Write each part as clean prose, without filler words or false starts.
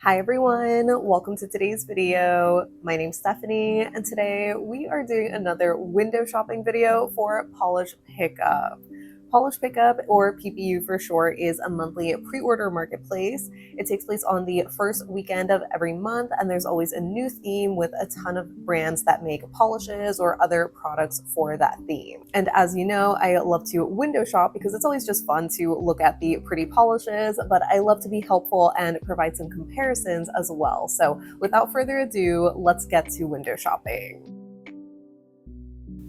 Hi everyone, welcome to today's video. My name's Stephanie and today we are doing another window shopping video for Polish Pickup. Polish Pickup, or PPU for short, is a monthly pre-order marketplace. It takes place on the first weekend of every month and there's always a new theme with a ton of brands that make polishes or other products for that theme. And as you know, I love to window shop because it's always just fun to look at the pretty polishes, but I love to be helpful and provide some comparisons as well. So without further ado, let's get to window shopping.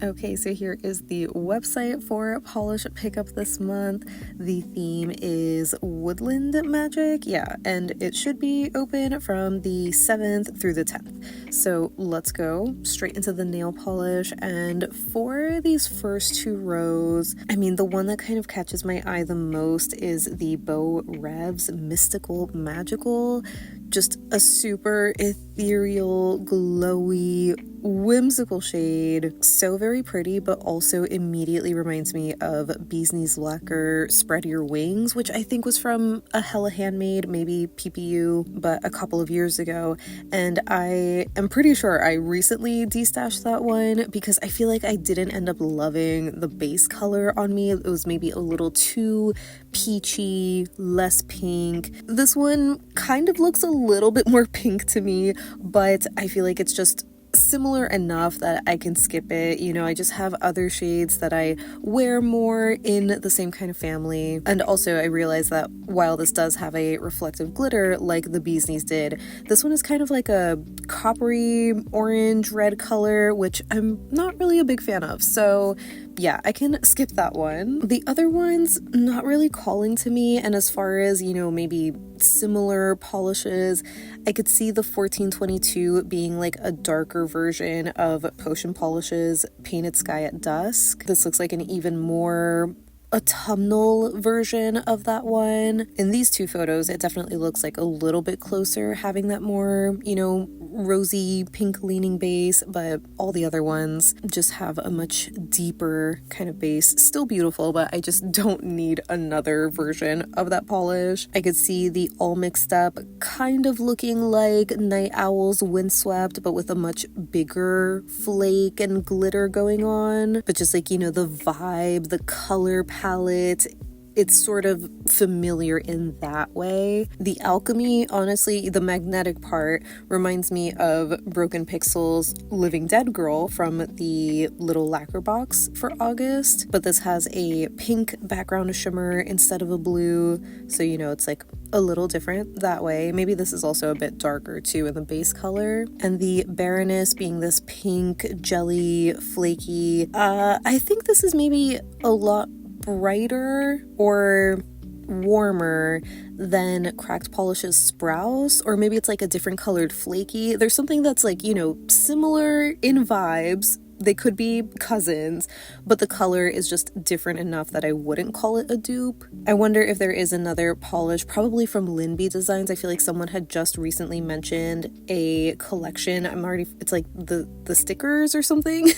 Okay, so here is the website for Polish Pickup this month. The theme is Woodland Magic, yeah, and it should be open from the 7th through the 10th. So let's go straight into the nail polish, and for these first two rows, I mean, the one that kind of catches my eye the most is the Beau Revs Mystical Magical. Just a super ethereal, glowy, whimsical shade. So very pretty, but also immediately reminds me of Bee's Knees Lacquer Spread Your Wings, which I think was from a Hella Handmade, maybe PPU, but a couple of years ago. And I am pretty sure I recently destashed that one because I feel like I didn't end up loving the base color on me. It was maybe a little too peachy, less pink. This one kind of looks a little bit more pink to me, but I feel like it's just similar enough that I can skip it. You know, I just have other shades that I wear more in the same kind of family. And also I realize that while this does have a reflective glitter like the Bee's Knees did, this one is kind of like a coppery orange red color, which I'm not really a big fan of. So yeah, I can skip that one. The other ones not really calling to me, and as far as, you know, maybe similar polishes, I could see the 1422 being like a darker version of Potion Polish's Painted Sky at Dusk. This looks like an even more autumnal version of that one. In these two photos, it definitely looks like a little bit closer, having that more, you know, rosy pink leaning base, but all the other ones just have a much deeper kind of base. Still beautiful, but I just don't need another version of that polish. I could see the All Mixed Up kind of looking like Night Owl's Windswept, but with a much bigger flake and glitter going on. But just like, you know, the vibe, the color palette, it's sort of familiar in that way. The alchemy, honestly, the magnetic part reminds me of Broken Pixel's Living Dead Girl from the little lacquer box for August, but this has a pink background shimmer instead of a blue, so you know it's like a little different that way. Maybe this is also a bit darker too in the base color. And the Baroness being this pink, jelly, flaky, I think this is maybe a lot brighter or warmer than Cracked Polish's Sprouse, or maybe it's like a different colored flaky. There's something that's like, you know, similar in vibes. They could be cousins, but the color is just different enough that I wouldn't call it a dupe. I wonder if there is another polish, probably from Linby Designs. I feel like someone had just recently mentioned a collection. It's like the stickers or something.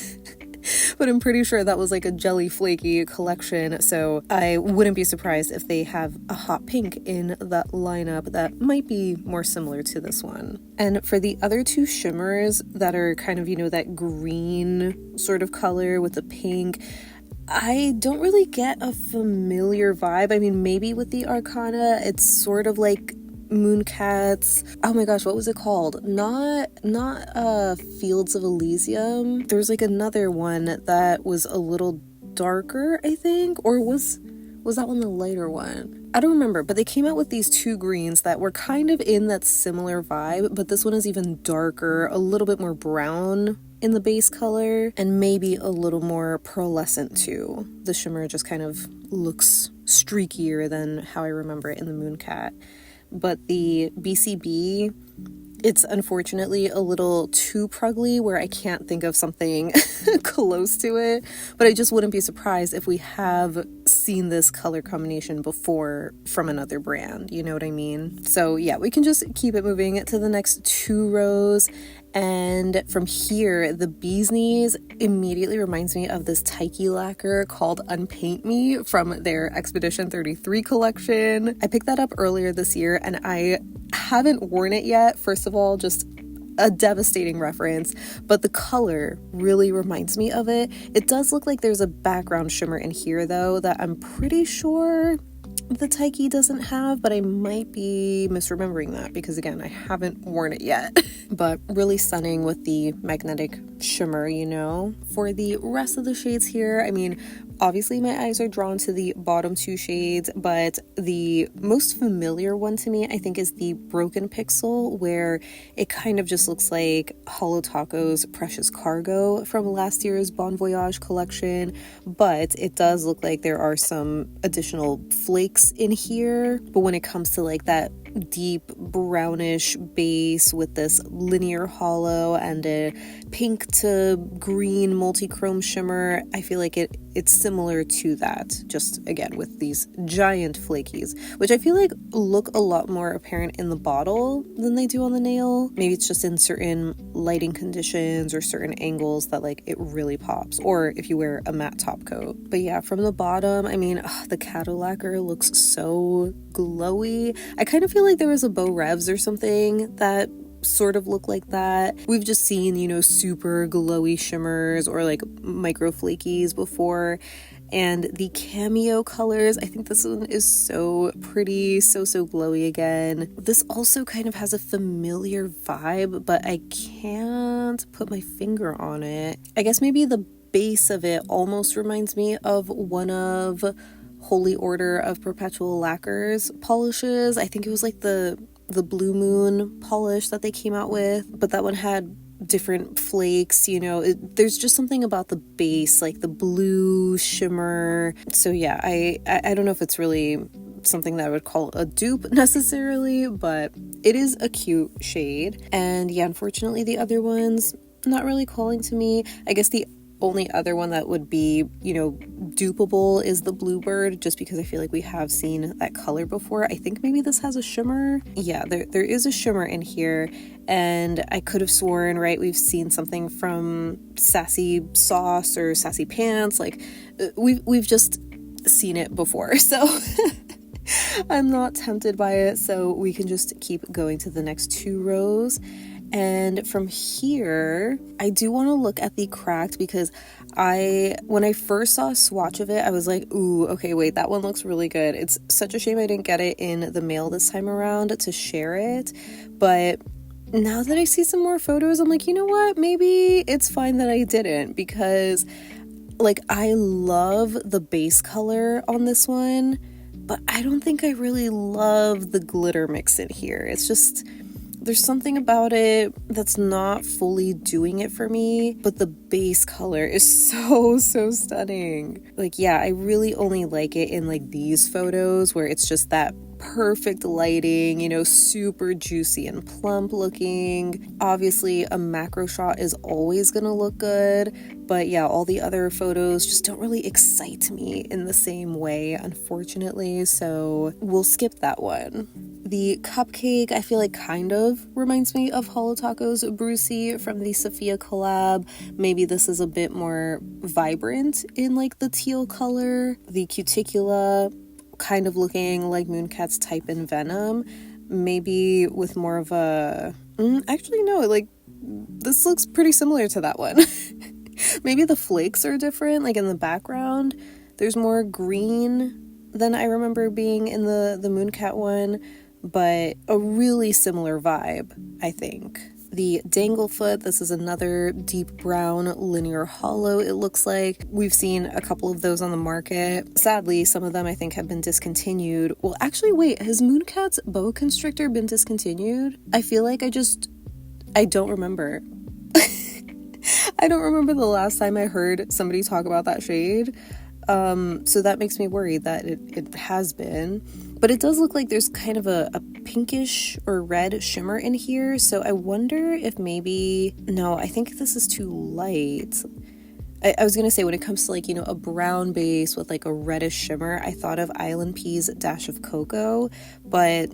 But I'm pretty sure that was like a jelly flaky collection, so I wouldn't be surprised if they have a hot pink in that lineup that might be more similar to this one. And for the other two shimmers that are kind of, you know, that green sort of color with the pink, I don't really get a familiar vibe. I mean, maybe with the Arcana, it's sort of like Mooncats. Oh my gosh, what was it called? Not Fields of Elysium. There was like another one that was a little darker, I think, or was that one the lighter one? I don't remember, but they came out with these two greens that were kind of in that similar vibe, but this one is even darker, a little bit more brown in the base color, and maybe a little more pearlescent too. The shimmer just kind of looks streakier than how I remember it in the Mooncat. But the BCB, it's unfortunately a little too prugly where I can't think of something close to it, but I just wouldn't be surprised if we have seen this color combination before from another brand, you know what I mean? So yeah, we can just keep it moving to the next two rows. And from here, the bee's knees immediately reminds me of this Taiki lacquer called Unpaint Me from their Expedition 33 collection. I picked that up earlier this year and I haven't worn it yet. First of all, just a devastating reference, but the color really reminds me of it. It does look like there's a background shimmer in here though that I'm pretty sure the Taiki doesn't have, but I might be misremembering that because again, I haven't worn it yet. But really stunning with the magnetic shimmer, you know. For the rest of the shades here, I mean, obviously my eyes are drawn to the bottom two shades, but the most familiar one to me, I think, is the Broken Pixel, where it kind of just looks like Holo Taco's Precious Cargo from last year's Bon Voyage collection, but it does look like there are some additional flakes in here. But when it comes to like that deep brownish base with this linear holo and a pink to green multi-chrome shimmer, I feel like it's similar to that, just again with these giant flakies, which I feel like look a lot more apparent in the bottle than they do on the nail. Maybe it's just in certain lighting conditions or certain angles that like it really pops, or if you wear a matte top coat. But yeah, from the bottom, I mean, the Cato lacquer looks so glowy. I kind of feel like there was a Beau Revs or something that sort of look like that. We've just seen, you know, super glowy shimmers or like micro flakies before. And the cameo colors, I think this one is so pretty, so glowy again. This also kind of has a familiar vibe, but I can't put my finger on it. I guess maybe the base of it almost reminds me of one of Holy Order of Perpetual Lacquers polishes. I think it was like the Blue Moon polish that they came out with, but that one had different flakes, you know. There's just something about the base, like the blue shimmer. So yeah, I don't know if it's really something that I would call a dupe necessarily, but it is a cute shade. And yeah, unfortunately the other ones not really calling to me. I guess the only other one that would be, you know, dupeable is the Bluebird, just because I feel like we have seen that color before. I think maybe this has a shimmer. Yeah, there is a shimmer in here, and I could have sworn, right, we've seen something from Sassy Sauce or Sassy Pants. Like we've just seen it before, so I'm not tempted by it. So we can just keep going to the next two rows. And from here, I do want to look at the cracked, because when I first saw a swatch of it, I was like, ooh, okay, wait, that one looks really good. It's such a shame I didn't get it in the mail this time around to share it. But now that I see some more photos, I'm like, you know what? Maybe it's fine that I didn't, because like I love the base color on this one, but I don't think I really love the glitter mix in here. It's just, there's something about it that's not fully doing it for me, but the base color is so stunning. Like, yeah, I really only like it in like these photos where it's just that perfect lighting, you know, super juicy and plump looking. Obviously, a macro shot is always gonna look good, but yeah, all the other photos just don't really excite me in the same way, unfortunately, so we'll skip that one. The cupcake, I feel like kind of reminds me of Holo Taco's Brucey from the Sophia collab. Maybe this is a bit more vibrant in like the teal color. The cuticula, kind of looking like Mooncat's Type in Venom, maybe with more of a... actually, no, like this looks pretty similar to that one. Maybe the flakes are different, like in the background. There's more green than I remember being in the Mooncat one, but a really similar vibe, I think. The Danglefoot, this is another deep brown linear hollow, it looks like. We've seen a couple of those on the market. Sadly, some of them I think have been discontinued. Well, actually, wait, has Mooncat's Boa Constrictor been discontinued? I feel like I don't remember. I don't remember the last time I heard somebody talk about that shade. So that makes me worried that it has been. But it does look like there's kind of a pinkish or red shimmer in here. So I wonder if maybe... No, I think this is too light. I was going to say, when it comes to like, you know, a brown base with like a reddish shimmer, I thought of Island Pea's Dash of Cocoa. but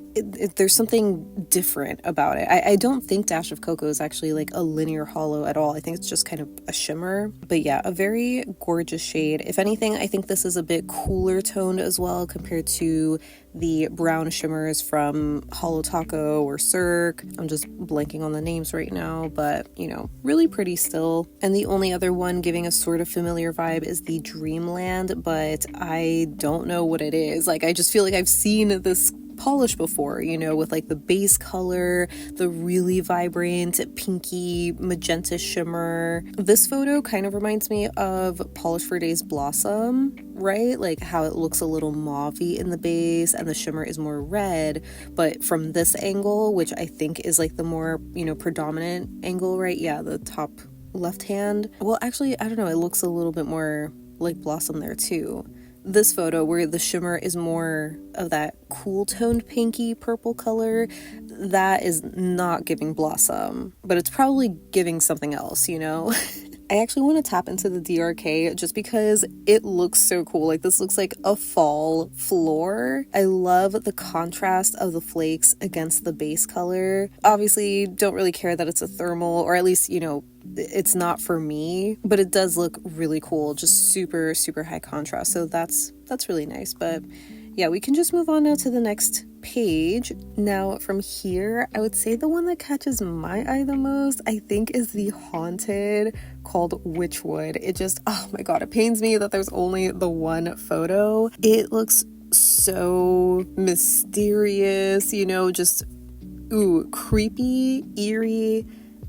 there's something different about it. I don't think Dash of Cocoa is actually like a linear hollow at all. I think it's just kind of a shimmer. But yeah, a very gorgeous shade. If anything, I think this is a bit cooler toned as well compared to the brown shimmers from Holo Taco or Cirque. I'm just blanking on the names right now, but you know, really pretty still. And the only other one giving a sort of familiar vibe is the Dreamland, but I don't know what it is. Like, I just feel like I've seen this polish before, you know, with like the base color, the really vibrant pinky magenta shimmer. This photo kind of reminds me of Polish for Days Blossom, right? Like how it looks a little mauve-y in the base and the shimmer is more red, but from this angle, which I think is like the more, you know, predominant angle, right? Yeah, the top left hand. Well, actually, I don't know, it looks a little bit more like Blossom there too. This photo where the shimmer is more of that cool toned pinky purple color, that is not giving Blossom, but it's probably giving something else, you know? I actually want to tap into the DRK just because it looks so cool. Like, this looks like a fall floor. I love the contrast of the flakes against the base color. Obviously, don't really care that it's a thermal, or at least, you know, it's not for me, but it does look really cool. Just super, super high contrast. So that's really nice. But yeah, we can just move on now to the next page. Now from here, I would say the one that catches my eye the most, I think, is the Haunted, called Witchwood. It just, oh my god, it pains me that there's only the one photo. It looks so mysterious, you know, just creepy, eerie.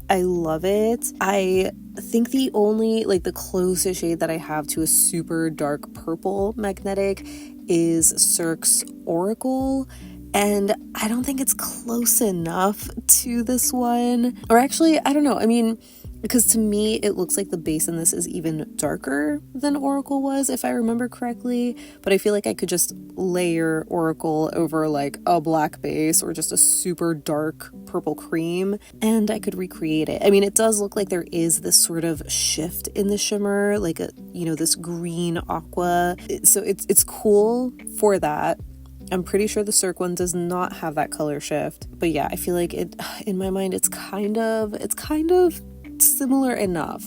I love it. I think the only, like, the closest shade that I have to a super dark purple magnetic is Cirque's Oracle, and I don't think it's close enough to this one. Or actually, I don't know. I mean, because to me, it looks like the base in this is even darker than Oracle was, if I remember correctly. But I feel like I could just layer Oracle over like a black base or just a super dark purple cream, and I could recreate it. I mean, it does look like there is this sort of shift in the shimmer, like a, you know, this green aqua. So it's cool for that. I'm pretty sure the Cirque one does not have that color shift. But yeah, I feel like it, in my mind, it's kind of similar enough.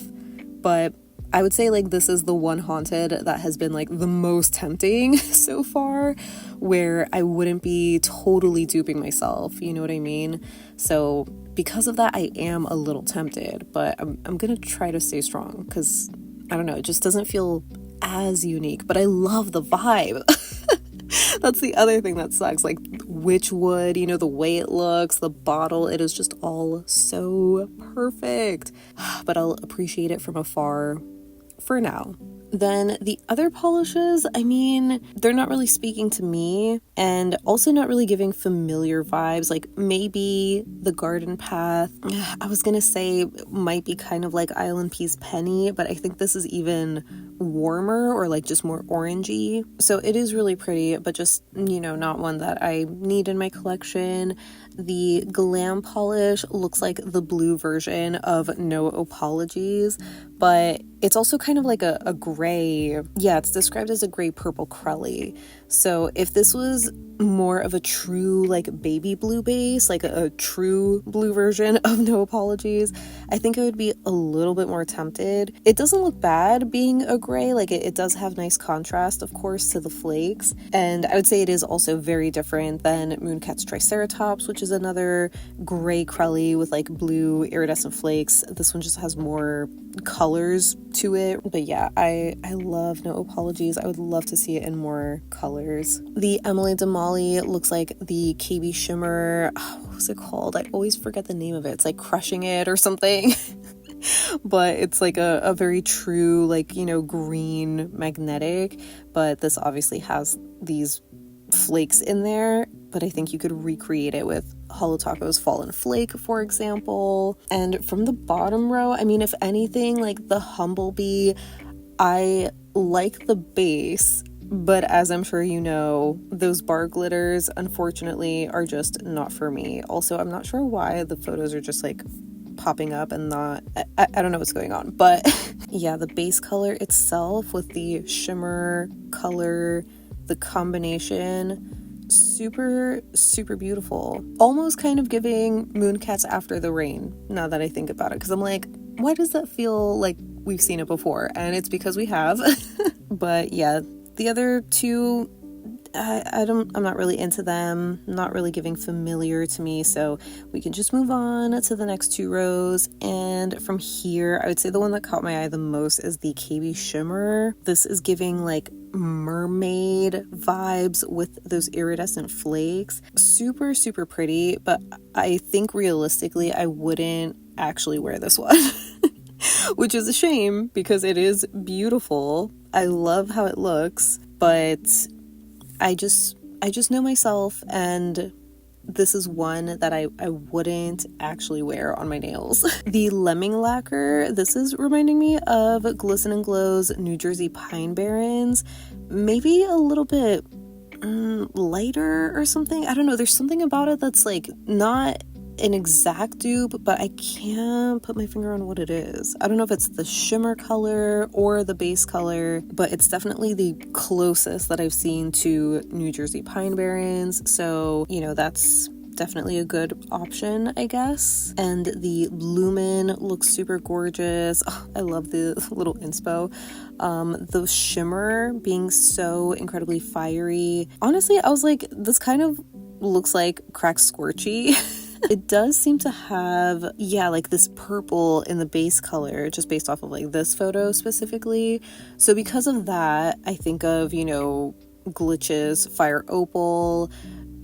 But I would say, like, this is the one Haunted that has been like the most tempting so far, where I wouldn't be totally duping myself, you know what I mean? So because of that, I am a little tempted, but I'm gonna try to stay strong, because I don't know, it just doesn't feel as unique, but I love the vibe. That's the other thing that sucks, like Witchwood, you know, the way it looks, the bottle, it is just all so perfect. But I'll appreciate it from afar for now. Then the other polishes, I mean, they're not really speaking to me, and also not really giving familiar vibes. Like maybe the Garden Path, I was gonna say might be kind of like Island Peace Penny, but I think this is even warmer, or like just more orangey. So it is really pretty, but just, you know, not one that I need in my collection. The Glam polish looks like the blue version of No Apologies, but it's also kind of like a gray, yeah, it's described as a gray purple crelly. So if this was more of a true like baby blue base, like a true blue version of No Apologies, I think I would be a little bit more tempted. It doesn't look bad being a gray, like it does have nice contrast, of course, to the flakes, and I would say it is also very different than Mooncat's Triceratops, which is another gray crelly with like blue iridescent flakes. This one just has more colors to it. But yeah, I love No Apologies. I would love to see it in more colors. The Emily Damali looks like the KB Shimmer, what was it called? I always forget the name of it. It's like Crushing It or something. But it's like a very true, like, you know, green magnetic, but this obviously has these flakes in there, but I think you could recreate it with Holo Taco's Fallen Flake, for example. And from the bottom row, I mean, if anything, like the Humblebee, I like the base, but as I'm sure you know, those bar glitters, unfortunately, are just not for me. Also, I'm not sure why the photos are just like popping up and not, I don't know what's going on, but yeah, the base color itself with the shimmer color, the combination, super, super beautiful. Almost kind of giving Mooncats After the Rain, now that I think about it, because I'm like, why does that feel like we've seen it before? And it's because we have. But yeah, the other two, I'm not really into them, not really giving familiar to me, so we can just move on to the next two rows. And from here, I would say the one that caught my eye the most is the KB Shimmer. This is giving like mermaid vibes with those iridescent flakes. Super, super pretty, but I think realistically I wouldn't actually wear this one. Which is a shame because it is beautiful. I love how it looks, but I just know myself, and this is one that I wouldn't actually wear on my nails. The Lemming Lacquer, this is reminding me of Glisten and Glow's New Jersey Pine Barrens. Maybe a little bit lighter or something. I don't know. There's something about it that's like not an exact dupe, but I can't put my finger on what it is. I don't know if it's the shimmer color or the base color, but it's definitely the closest that I've seen to New Jersey Pine Barrens. So, you know, that's definitely a good option, I guess. And the Lumen looks super gorgeous. Oh, I love the little inspo. The shimmer being so incredibly fiery. Honestly, I was like, this kind of looks like cracked squirchy. It does seem to have, yeah, like this purple in the base color, just based off of like this photo specifically. So because of that, I think of, you know, Glitch's Fire Opal.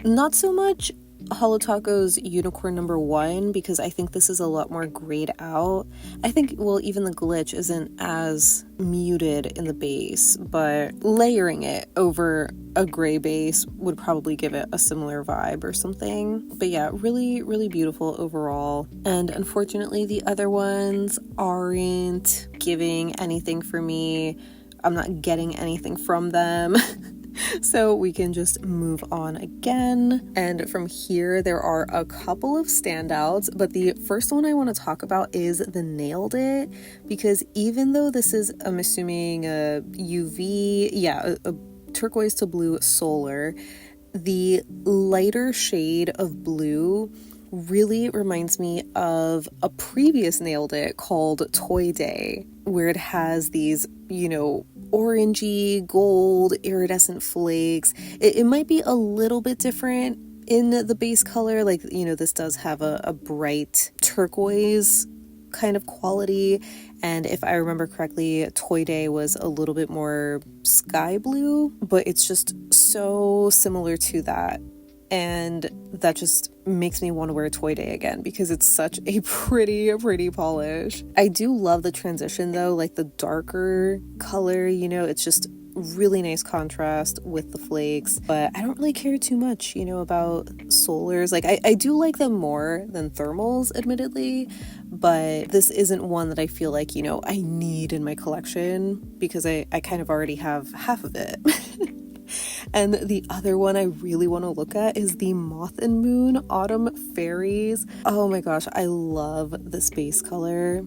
Not so much Holo Taco's Unicorn number 1, because I think this is a lot more grayed out. I think, well, even the Glitch isn't as muted in the base, but layering it over a gray base would probably give it a similar vibe or something. But yeah, really, really beautiful overall. And unfortunately, the other ones aren't giving anything for me. I'm not getting anything from them. So we can just move on again. And from here, there are a couple of standouts, but the first one I want to talk about is the Nailed It, because even though this is, I'm assuming a UV, yeah, a turquoise to blue solar, the lighter shade of blue really reminds me of a previous Nailed It called Toy Day, where it has these, you know, orangey, gold, iridescent flakes. It might be a little bit different in the base color. Like, you know, this does have a bright turquoise kind of quality. And if I remember correctly, Toy Day was a little bit more sky blue, but it's just so similar to that. And that just makes me want to wear Toy Day again because it's such a pretty polish. I do love the transition though, like the darker color, you know, it's just really nice contrast with the flakes. But I don't really care too much, you know, about solars. Like I do like them more than thermals, admittedly, but this isn't one that I feel like, you know, I need in my collection because I kind of already have half of it. And the other one I really want to look at is the Moth and Moon Autumn Fairies. Oh my gosh, I love this base color.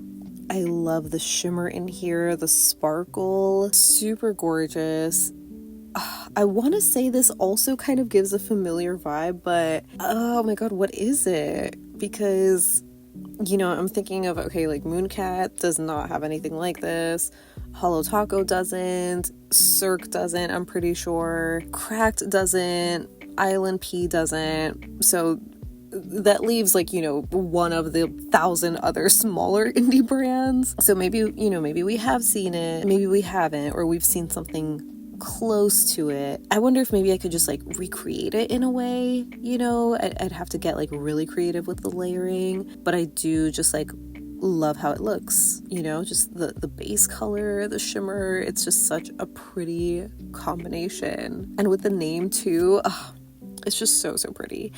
I love the shimmer in here, the sparkle, super gorgeous. I want to say this also kind of gives a familiar vibe, but oh my god, what is it? Because, you know, I'm thinking of, okay, like Mooncat does not have anything like this. Holo Taco doesn't. Cirque doesn't, I'm pretty sure. Cracked doesn't. Island P doesn't. So that leaves, like, you know, one of the 1,000 other smaller indie brands. So maybe, you know, maybe we have seen it, maybe we haven't, or we've seen something close to it. I wonder if maybe I could just like recreate it in a way, you know. I'd have to get like really creative with the layering, but I do just like love how it looks, you know, just the base color, the shimmer. It's just such a pretty combination, and with the name too, it's just so pretty.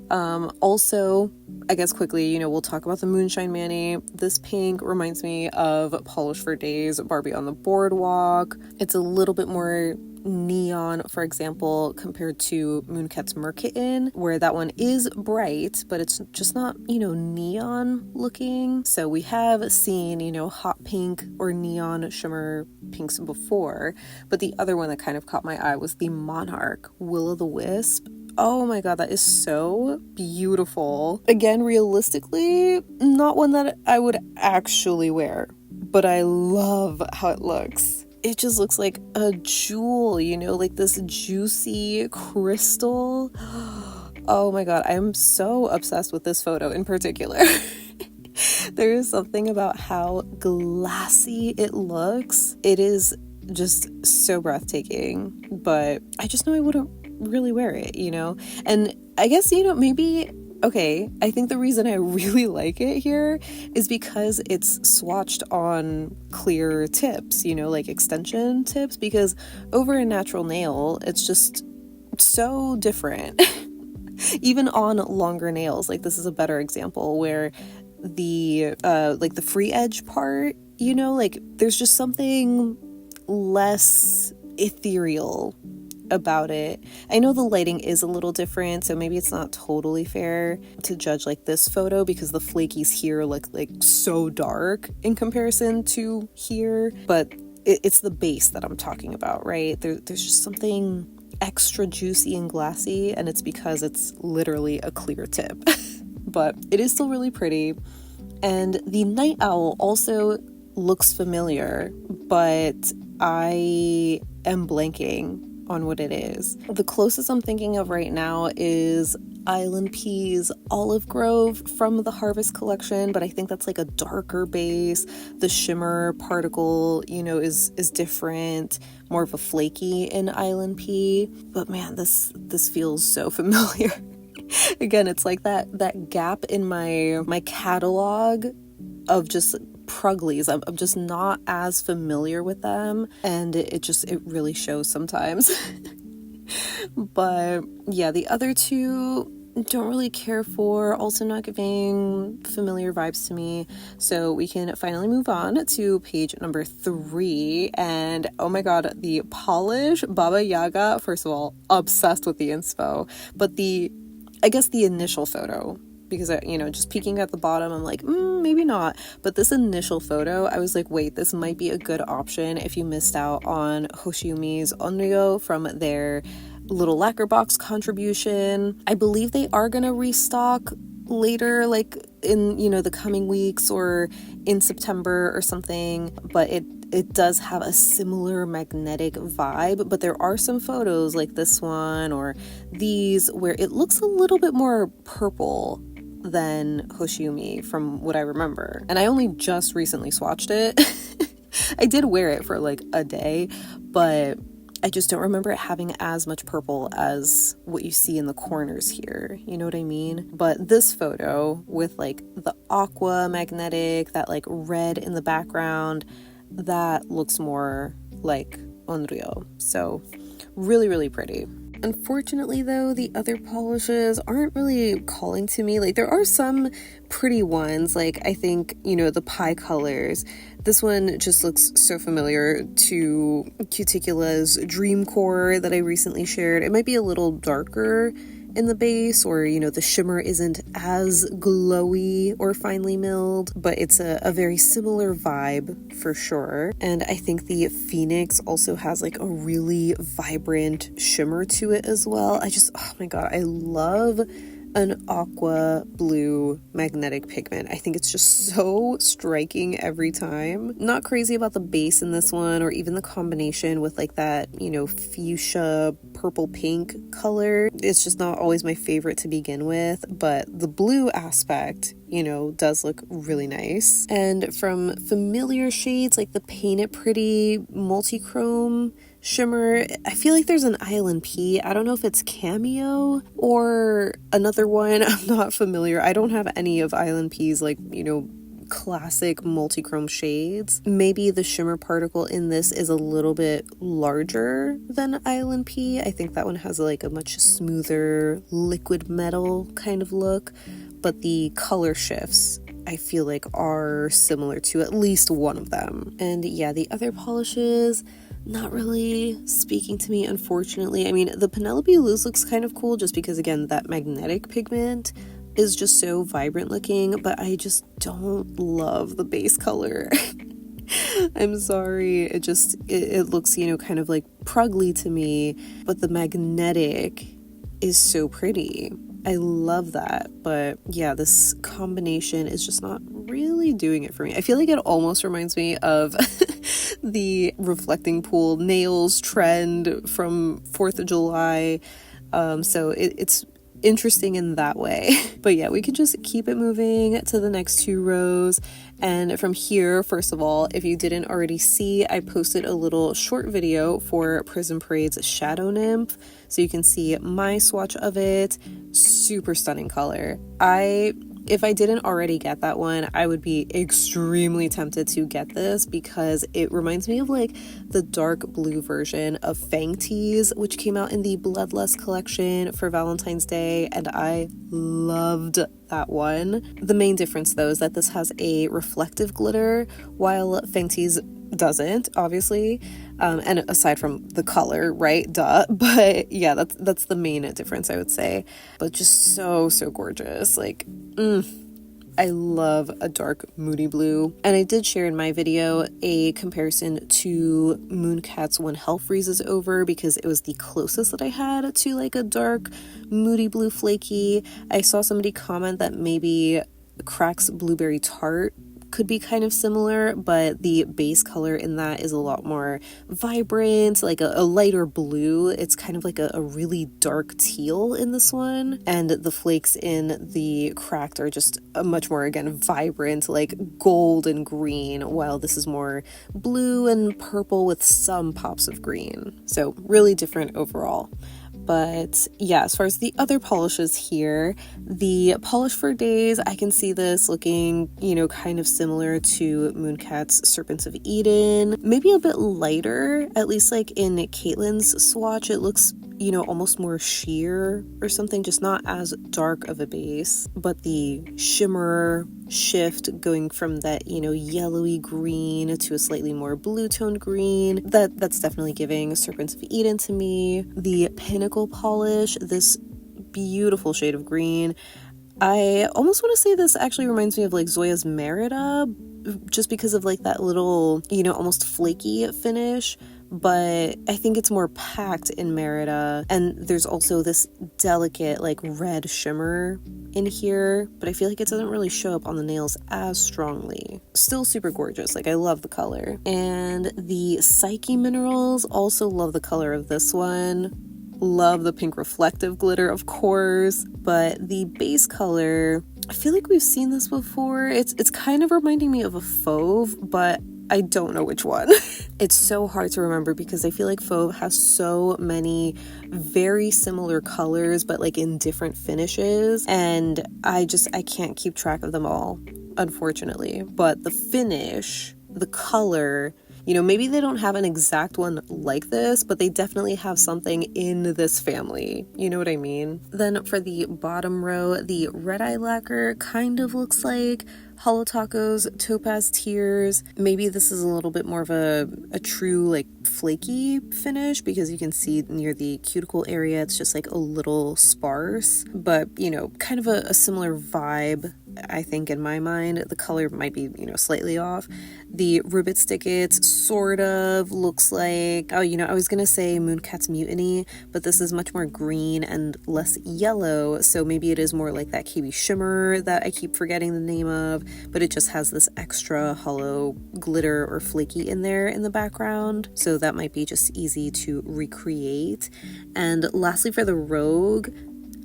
Also, I guess quickly, you know, we'll talk about the Moonshine Manny. This pink reminds me of Polish for Days Barbie on the Boardwalk. It's a little bit more neon, for example, compared to Mooncat's Merkitten, where that one is bright, but it's just not, you know, neon looking. So we have seen, you know, hot pink or neon shimmer pinks before, but the other one that kind of caught my eye was the Monarch Will-O-the-Wisp. Oh my god, that is so beautiful. Again, realistically, not one that I would actually wear, but I love how it looks. It just looks like a jewel, you know, like this juicy crystal. Oh my god, I'm so obsessed with this photo in particular. There is something about how glassy it looks. It is just so breathtaking, but I just know I wouldn't really wear it, you know? And I guess, you know, maybe, okay, I think the reason I really like it here is because it's swatched on clear tips, you know, like extension tips, because over a natural nail, it's just so different. Even on longer nails, like this is a better example where the like the free edge part, you know, like there's just something less ethereal about it. I know the lighting is a little different, so maybe it's not totally fair to judge like this photo because the flakies here look like so dark in comparison to here, but it's the base that I'm talking about, right? There's just something extra juicy and glassy, and it's because it's literally a clear tip. But it is still really pretty. And the night owl also looks familiar, but I am blanking on what it is. The closest I'm thinking of right now is Island Pea's Olive Grove from the Harvest collection, but I think that's like a darker base. The shimmer particle, you know, is different, more of a flaky in Island Pea. But man, this feels so familiar. Again, it's like that gap in my catalog of just Pruglies. I'm just not as familiar with them, and it really shows sometimes. But yeah, the other two don't really care for, also not giving familiar vibes to me. So we can finally move on to page number 3. And oh my god, the polish Baba Yaga, first of all, obsessed with the inspo, but I guess the initial photo, because you know, just peeking at the bottom, I'm like, maybe not. But this initial photo, I was like, wait, this might be a good option if you missed out on Hoshiumi's Onryo from their little lacquer box contribution. I believe they are gonna restock later, like in, you know, the coming weeks or in September or something, but it does have a similar magnetic vibe. But there are some photos like this one or these where it looks a little bit more purple than Hoshiumi from what I remember. And I only just recently swatched it. I did wear it for like a day, but I just don't remember it having as much purple as what you see in the corners here. You know what I mean? But this photo with like the aqua magnetic, that like red in the background, that looks more like Onryo. So really, really pretty. Unfortunately though, the other polishes aren't really calling to me. Like there are some pretty ones, like I think, you know, the pie colors. This one just looks so familiar to Cuticula's Dream Core that I recently shared. It might be a little darker in the base, or you know, the shimmer isn't as glowy or finely milled, but it's a very similar vibe for sure. And I think the Phoenix also has like a really vibrant shimmer to it as well. Oh my god, I love an aqua blue magnetic pigment. I think it's just so striking every time. Not crazy about the base in this one, or even the combination with like that, you know, fuchsia purple pink color. It's just not always my favorite to begin with, but the blue aspect, you know, does look really nice. And from familiar shades like the Paint It Pretty multi-chrome shimmer, I feel like there's an Island Pea. I don't know if it's Cameo or another one. I'm not familiar. I don't have any of Island Pea's like, you know, classic multi-chrome shades. Maybe the shimmer particle in this is a little bit larger than Island Pea. I think that one has like a much smoother liquid metal kind of look, but the color shifts I feel like are similar to at least one of them. And yeah, the other polishes, not really speaking to me, unfortunately. I mean, the Penelope Luz looks kind of cool just because, again, that magnetic pigment is just so vibrant looking, but I just don't love the base color. I'm sorry. It looks, you know, kind of like Prugly to me, but the magnetic is so pretty. I love that. But yeah, this combination is just not really doing it for me. I feel like it almost reminds me of the reflecting pool nails trend from 4th of July. So it's interesting in that way. But yeah, we could just keep it moving to the next 2 rows. And from here, first of all, if you didn't already see, I posted a little short video for Prison Parade's Shadow Nymph, so you can see my swatch of it. Super stunning color. If I didn't already get that one, I would be extremely tempted to get this because it reminds me of like the dark blue version of Fang Teas, which came out in the Bloodlust collection for Valentine's Day, and I loved that one. The main difference though is that this has a reflective glitter while Fang Teas doesn't, obviously, and aside from the color, right, duh, but yeah, that's the main difference, I would say. But just so gorgeous. Like I love a dark moody blue. And I did share in my video a comparison to Mooncat's When Hell Freezes Over because it was the closest that I had to like a dark moody blue flaky. I saw somebody comment that maybe Crack's Blueberry Tart could be kind of similar, but the base color in that is a lot more vibrant, like a lighter blue. It's kind of like a really dark teal in this one, and the flakes in the Cracked are just a much more, again, vibrant, like gold and green, while this is more blue and purple with some pops of green. So really different overall. But yeah, as far as the other polishes here, the Polish for Days, I can see this looking, kind of similar to Mooncat's Serpents of Eden. Maybe a bit lighter, at least like in Caitlin's swatch, it looks, almost more sheer or something, just not as dark of a base. But the shimmer shift going from that, yellowy green to a slightly more blue toned green, that's definitely giving Serpents of Eden to me. The Pinnacle polish, this beautiful shade of green, I almost want to say this actually reminds me of like Zoya's Merida, just because of like that little, almost flaky finish. But I think it's more packed in Merida, and there's also this delicate like red shimmer in here, but I feel like it doesn't really show up on the nails as strongly. Still super gorgeous, like I love the color. And the Psyche Minerals, also love the color of this one. Love the pink reflective glitter, of course, but the base color, I feel like we've seen this before. It's kind of reminding me of a Fauve, but I don't know which one. It's so hard to remember because I feel like Fauve has so many very similar colors, but like in different finishes, and I can't keep track of them all, unfortunately. But the finish, the color, maybe they don't have an exact one like this, but they definitely have something in this family. You know what I mean? Then for the bottom row, the Red Eye Lacquer kind of looks like Holo Taco's Topaz Tears. Maybe this is a little bit more of a true like flaky finish because you can see near the cuticle area it's just like a little sparse, but kind of a similar vibe, I think, in my mind. The color might be slightly off. The Ribbit Stickets sort of looks like, I was gonna say Mooncat's Mutiny, but this is much more green and less yellow, so maybe it is more like that KB Shimmer that I keep forgetting the name of, but it just has this extra hollow glitter or flaky in there in the background, so that might be just easy to recreate. And lastly, for the Rogue,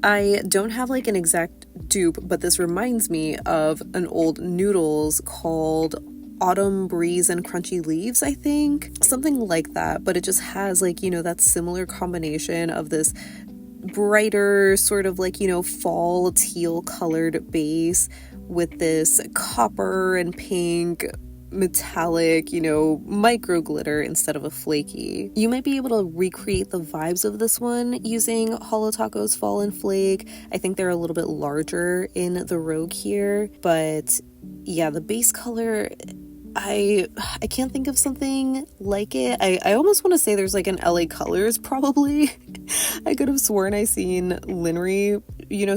I don't have like an exact dupe, but this reminds me of an old Noodles called Autumn Breeze and Crunchy Leaves, I think, something like that, but it just has like that similar combination of this brighter sort of like fall teal colored base with this copper and pink metallic, micro glitter instead of a flaky. You might be able to recreate the vibes of this one using Holo Taco's Fall and Flake. I think they're a little bit larger in the Rogue here, but yeah, the base color, I can't think of something like it. I almost want to say there's like an LA Colors probably. I could have sworn I seen Linry,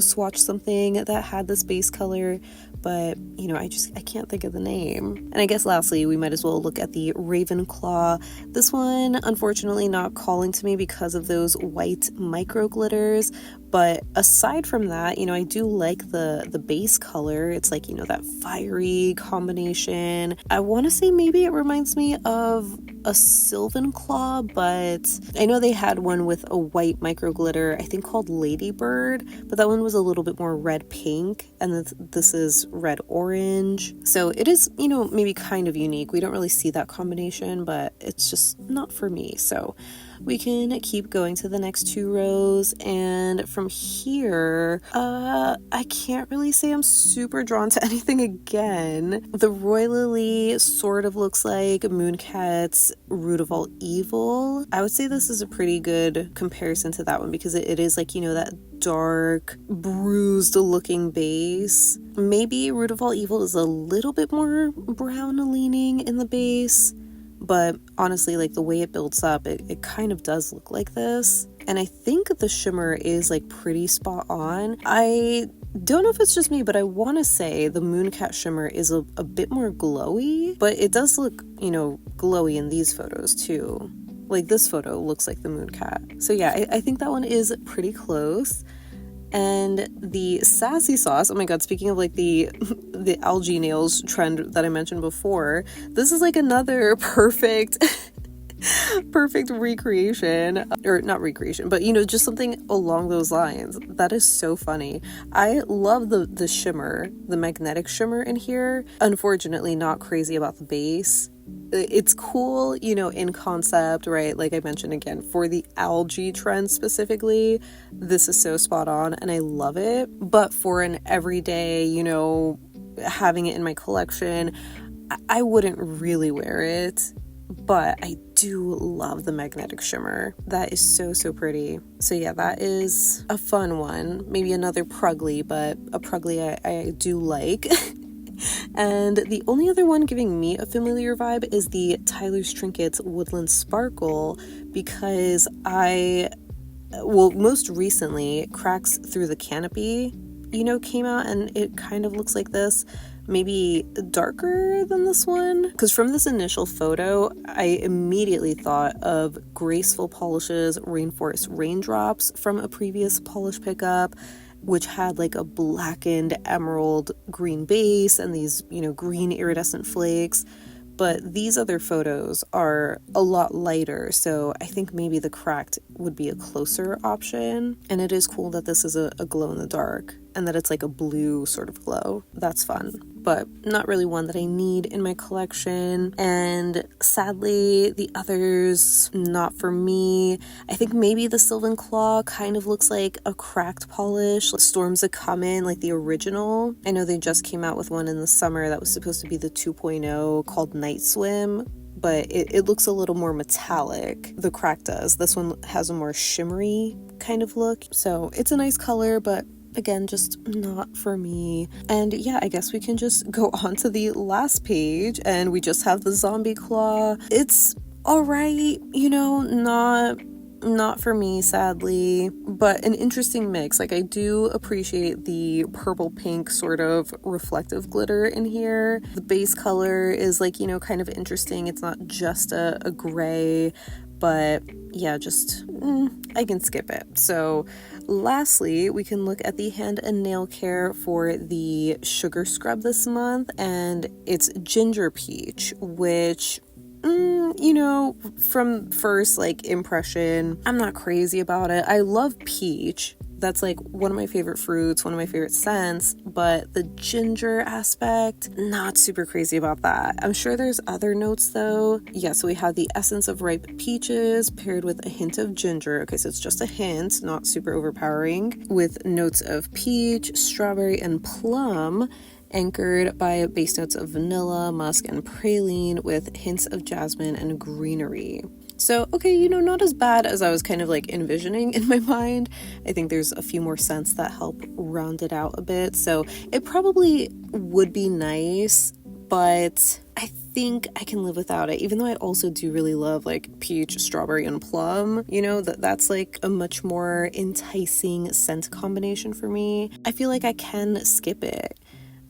swatch something that had this base color, but I can't think of the name. And I guess lastly, we might as well look at the Ravenclaw. This one, unfortunately, not calling to me because of those white micro glitters. But aside from that, I do like the base color. It's like, that fiery combination. I want to say maybe it reminds me of a Sylvan Claw, but I know they had one with a white micro glitter, I think called Ladybird, but that one was a little bit more red pink, and this is red orange. So it is, maybe kind of unique. We don't really see that combination, but it's just not for me. So we can keep going to the next 2 rows, and from here, I can't really say I'm super drawn to anything again. The Roy Lily sort of looks like Mooncat's Root of All Evil. I would say this is a pretty good comparison to that one because it is like, that dark, bruised looking base. Maybe Root of All Evil is a little bit more brown leaning in the base. But honestly, like the way it builds up, it kind of does look like this. And I think the shimmer is like pretty spot on. I don't know if it's just me, but I want to say the Mooncat shimmer is a bit more glowy, but it does look, glowy in these photos too. Like this photo looks like the Mooncat. So yeah, I think that one is pretty close. And the Sassy Sauce, oh my god, speaking of like the algae nails trend that I mentioned before, this is like another perfect recreation, or not recreation, but just something along those lines. That is so funny. I love the shimmer, the magnetic shimmer in here. Unfortunately, not crazy about the base. It's cool, in concept, right? Like I mentioned again, for the algae trend specifically, this is so spot on and I love it. But for an everyday, having it in my collection, I wouldn't really wear it. But I do love the magnetic shimmer. That is so pretty. So yeah, that is a fun one. Maybe another Prugly, but a Prugly I do like. And the only other one giving me a familiar vibe is the Tyler's Trinkets Woodland Sparkle, because most recently, Cracks Through the Canopy, came out, and it kind of looks like this, maybe darker than this one. Because from this initial photo, I immediately thought of Graceful Polish's Rainforest Raindrops from a previous polish pickup, which had like a blackened emerald green base and these, green iridescent flakes. But these other photos are a lot lighter, so I think maybe the Cracked would be a closer option. And it is cool that this is a glow in the dark and that it's like a blue sort of glow. That's fun, but not really one that I need in my collection. And sadly, the others, not for me. I think maybe the Sylvan Claw kind of looks like a cracked polish. Storms A Comin', like the original. I know they just came out with one in the summer that was supposed to be the 2.0 called Night Swim, but it looks a little more metallic. The Crack does. This one has a more shimmery kind of look. So it's a nice color, but again, just not for me. And yeah, I guess we can just go on to the last page, and we just have the Zombie Claw. It's alright, not for me, sadly, but an interesting mix. Like, I do appreciate the purple pink sort of reflective glitter in here. The base color is like, kind of interesting. It's not just a gray, but yeah, just I can skip it. So lastly, we can look at the hand and nail care for the sugar scrub this month, and it's Ginger Peach, which from first impression, I'm not crazy about it. I love peach. That's like one of my favorite fruits, one of my favorite scents, but the ginger aspect, not super crazy about that. I'm sure there's other notes though. Yeah, so we have the essence of ripe peaches paired with a hint of ginger. Okay, so it's just a hint, not super overpowering, with notes of peach, strawberry, and plum, anchored by base notes of vanilla, musk, and praline with hints of jasmine and greenery. So, okay, not as bad as I was kind of envisioning in my mind. I think there's a few more scents that help round it out a bit. So it probably would be nice, but I think I can live without it, even though I also do really love peach, strawberry, and plum. That's a much more enticing scent combination for me. I feel like I can skip it.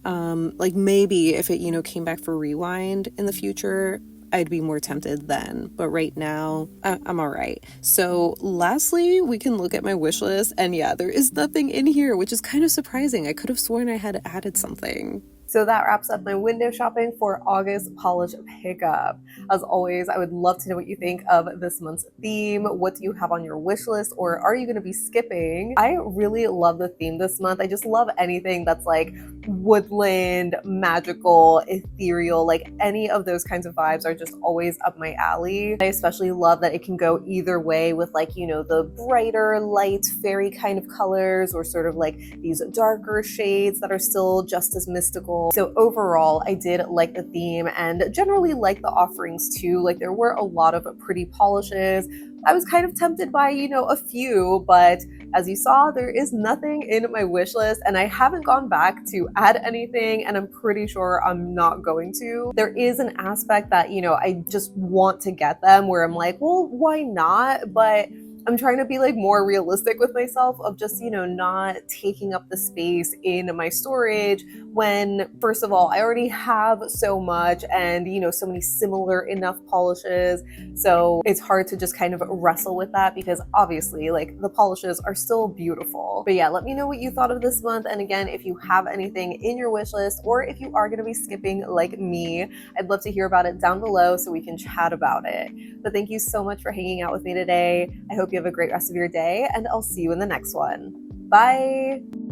Like maybe if it, you know, came back for Rewind in the future, I'd be more tempted then. But right now, I'm all right. So lastly, we can look at my wish list. And yeah, there is nothing in here, which is kind of surprising. I could have sworn I had added something. So that wraps up my window shopping for August polish pickup. As always, I would love to know what you think of this month's theme. What do you have on your wish list, or are you going to be skipping? I really love the theme this month. I just love anything that's like woodland, magical, ethereal, like any of those kinds of vibes are just always up my alley. I especially love that it can go either way with like, you know, the brighter, light, fairy kind of colors, or sort of like these darker shades that are still just as mystical. So overall, I did like the theme and generally like the offerings too. Like there were a lot of pretty polishes. I was kind of tempted by, you know, a few, but as you saw, there is nothing in my wish list and I haven't gone back to add anything, and I'm pretty sure I'm not going to. There is an aspect that, you know, I just want to get them where I'm like, well, why not? But I'm trying to be like more realistic with myself of just, you know, not taking up the space in my storage when, first of all, I already have so much and, you know, so many similar enough polishes. So it's hard to just kind of wrestle with that because obviously like the polishes are still beautiful. But yeah, let me know what you thought of this month. And again, if you have anything in your wish list or if you are going to be skipping like me, I'd love to hear about it down below so we can chat about it. But thank you so much for hanging out with me today. I hope you have a great rest of your day and I'll see you in the next one. Bye.